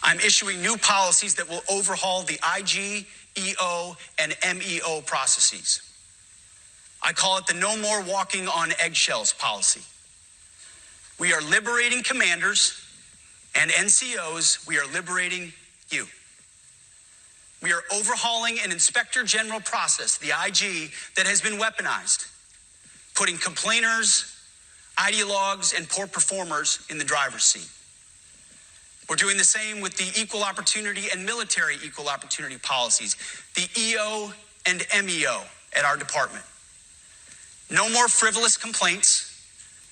I'm issuing new policies that will overhaul the IG, EO, and MEO processes. I call it the No More Walking on Eggshells policy. We are liberating commanders and NCOs. We are liberating you. We are overhauling an inspector general process, the IG, that has been weaponized, putting complainers, ideologues, and poor performers in the driver's seat. We're doing the same with the equal opportunity and military equal opportunity policies, the EO and MEO at our department. No more frivolous complaints,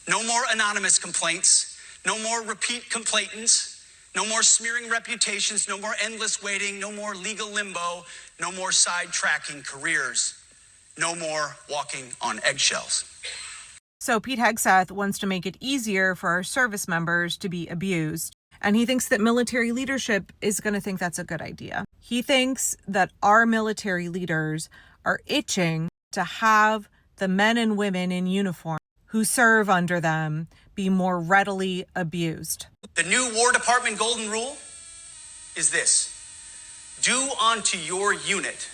no more anonymous complaints, no more repeat complainants, no more smearing reputations, no more endless waiting, no more legal limbo, no more sidetracking careers, no more walking on eggshells. So Pete Hegseth wants to make it easier for our service members to be abused. And he thinks that military leadership is going to think that's a good idea. He thinks that our military leaders are itching to have the men and women in uniform who serve under them be more readily abused. The new War Department golden rule is this: do unto your unit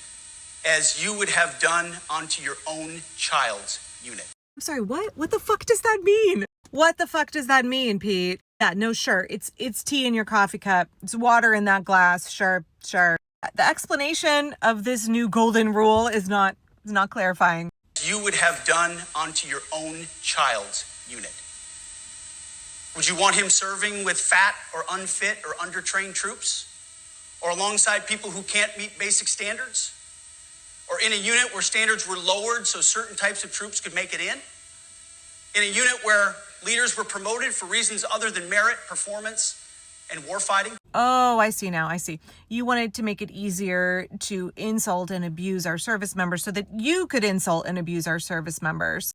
as you would have done unto your own child's unit. I'm sorry, what? What the fuck does that mean? What the fuck does that mean, Pete? Yeah, no, sure. It's tea in your coffee cup. It's water in that glass. Sure. The explanation of this new golden rule is not clarifying. You would have done unto your own child's unit. Would you want him serving with fat or unfit or undertrained troops? Or alongside people who can't meet basic standards? Or in a unit where standards were lowered so certain types of troops could make it in? In a unit where leaders were promoted for reasons other than merit, performance, and warfighting? Oh, I see now. I see. You wanted to make it easier to insult and abuse our service members so that you could insult and abuse our service members.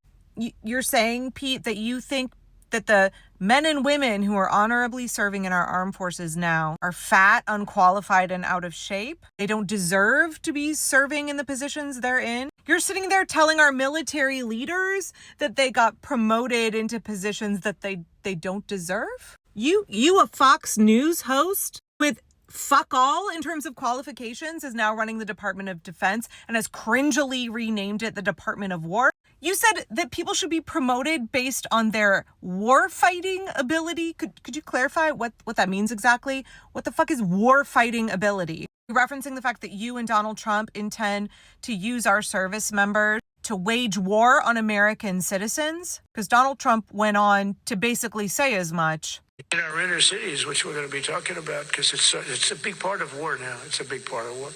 You're saying, Pete, that you think that the men and women who are honorably serving in our armed forces now are fat, unqualified, and out of shape? They don't deserve to be serving in the positions they're in? You're sitting there telling our military leaders that they got promoted into positions that they don't deserve? You a Fox News host with fuck all in terms of qualifications, is now running the Department of Defense and has cringily renamed it the Department of War. You said that people should be promoted based on their war fighting ability. Could you clarify what that means exactly? What the fuck is war fighting ability? Referencing the fact that you and Donald Trump intend to use our service members to wage war on American citizens? Because Donald Trump went on to basically say as much. In our inner cities, which we're going to be talking about, because it's a big part of war now. It's a big part of war.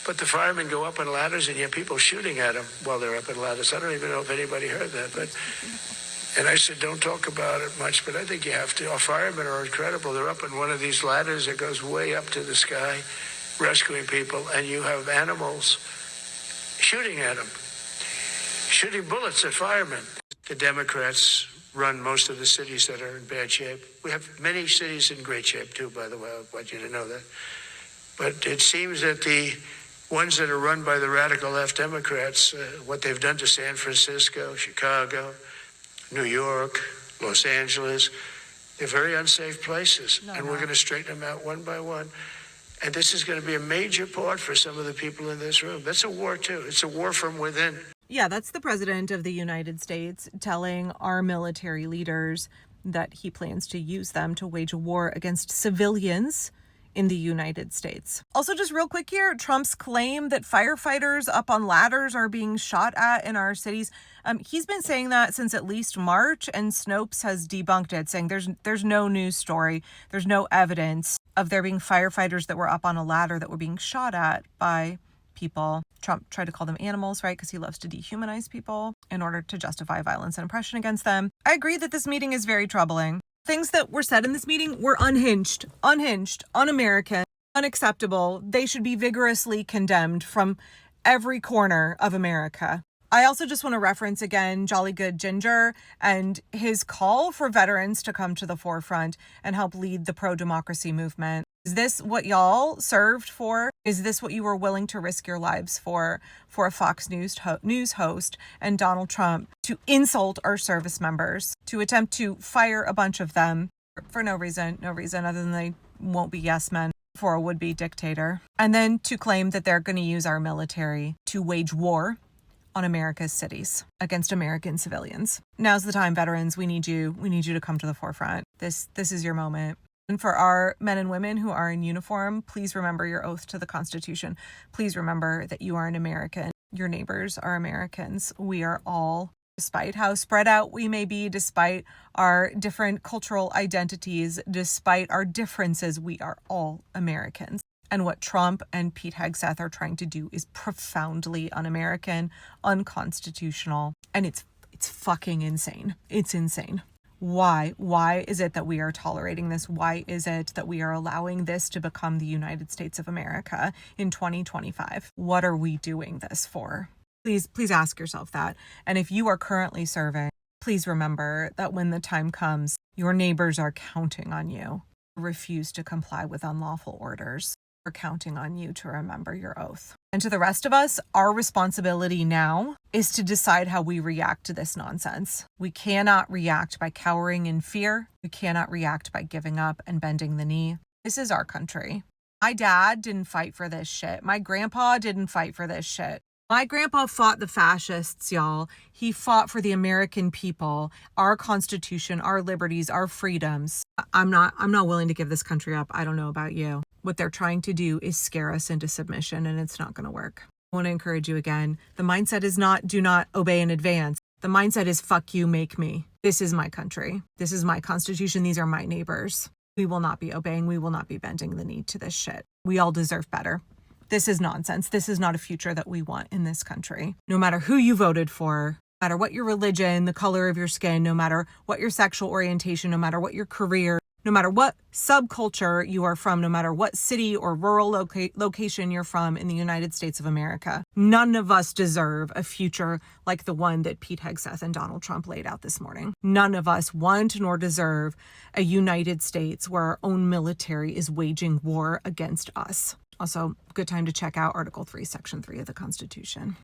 But the firemen go up in ladders, and you have people shooting at them while they're up in ladders. I don't even know if anybody heard that. And I said, don't talk about it much, but I think you have to. Our firemen are incredible. They're up in one of these ladders that goes way up to the sky, rescuing people, and you have animals shooting at them, shooting bullets at firemen. The Democrats run most of the cities that are in bad shape. We have many cities in great shape, too, by the way. I want you to know that. But it seems that the ones that are run by the radical left Democrats, what they've done to San Francisco, Chicago, New York, Los Angeles, they're very unsafe places. We're going to straighten them out one by one. And this is going to be a major part for some of the people in this room. That's a war, too. It's a war from within. Yeah, that's the president of the United States telling our military leaders that he plans to use them to wage a war against civilians in the United States. Also, just real quick here, Trump's claim that firefighters up on ladders are being shot at in our cities. He's been saying that since at least March, and Snopes has debunked it, saying there's no news story, there's no evidence of there being firefighters that were up on a ladder that were being shot at by people. Trump tried to call them animals, right? Because he loves to dehumanize people in order to justify violence and oppression against them. I agree that this meeting is very troubling. Things that were said in this meeting were unhinged, un-American, unacceptable. They should be vigorously condemned from every corner of America. I also just want to reference again Jolly Good Ginger and his call for veterans to come to the forefront and help lead the pro-democracy movement. Is this what y'all served for? Is this what you were willing to risk your lives for a Fox News host and Donald Trump to insult our service members, to attempt to fire a bunch of them for no reason other than they won't be yes men? for a would-be dictator, and then to claim that they're going to use our military to wage war on America's cities against American civilians. Now's the time, veterans. We need you. We need you to come to the forefront. This is your moment. And for our men and women who are in uniform, please remember your oath to the Constitution. Please remember that you are an American. Your neighbors are Americans. We are all, despite how spread out we may be, despite our different cultural identities, despite our differences, we are all Americans. And what Trump and Pete Hegseth are trying to do is profoundly un-American, unconstitutional, and it's fucking insane. It's insane. Why? Why is it that we are tolerating this? Why is it that we are allowing this to become the United States of America in 2025? What are we doing this for? Please ask yourself that. And if you are currently serving, please remember that when the time comes, your neighbors are counting on you. Refuse to comply with unlawful orders. We're counting on you to remember your oath. And to the rest of us, our responsibility now is to decide how we react to this nonsense. We cannot react by cowering in fear. We cannot react by giving up and bending the knee. This is our country. My dad didn't fight for this shit. My grandpa didn't fight for this shit. My grandpa fought the fascists, y'all. He fought for the American people, our Constitution, our liberties, our freedoms. I'm not willing to give this country up. I don't know about you. What they're trying to do is scare us into submission, and it's not going to work. I want to encourage you again. The mindset is not do not obey in advance. The mindset is fuck you, make me. This is my country. This is my Constitution. These are my neighbors. We will not be obeying. We will not be bending the knee to this shit. We all deserve better. This is nonsense. This is not a future that we want in this country. No matter who you voted for, no matter what your religion, the color of your skin, no matter what your sexual orientation, no matter what your career, no matter what subculture you are from, no matter what city or rural location you're from in the United States of America, none of us deserve a future like the one that Pete Hegseth and Donald Trump laid out this morning. None of us want nor deserve a United States where our own military is waging war against us. Also, good time to check out Article 3, Section 3 of the Constitution.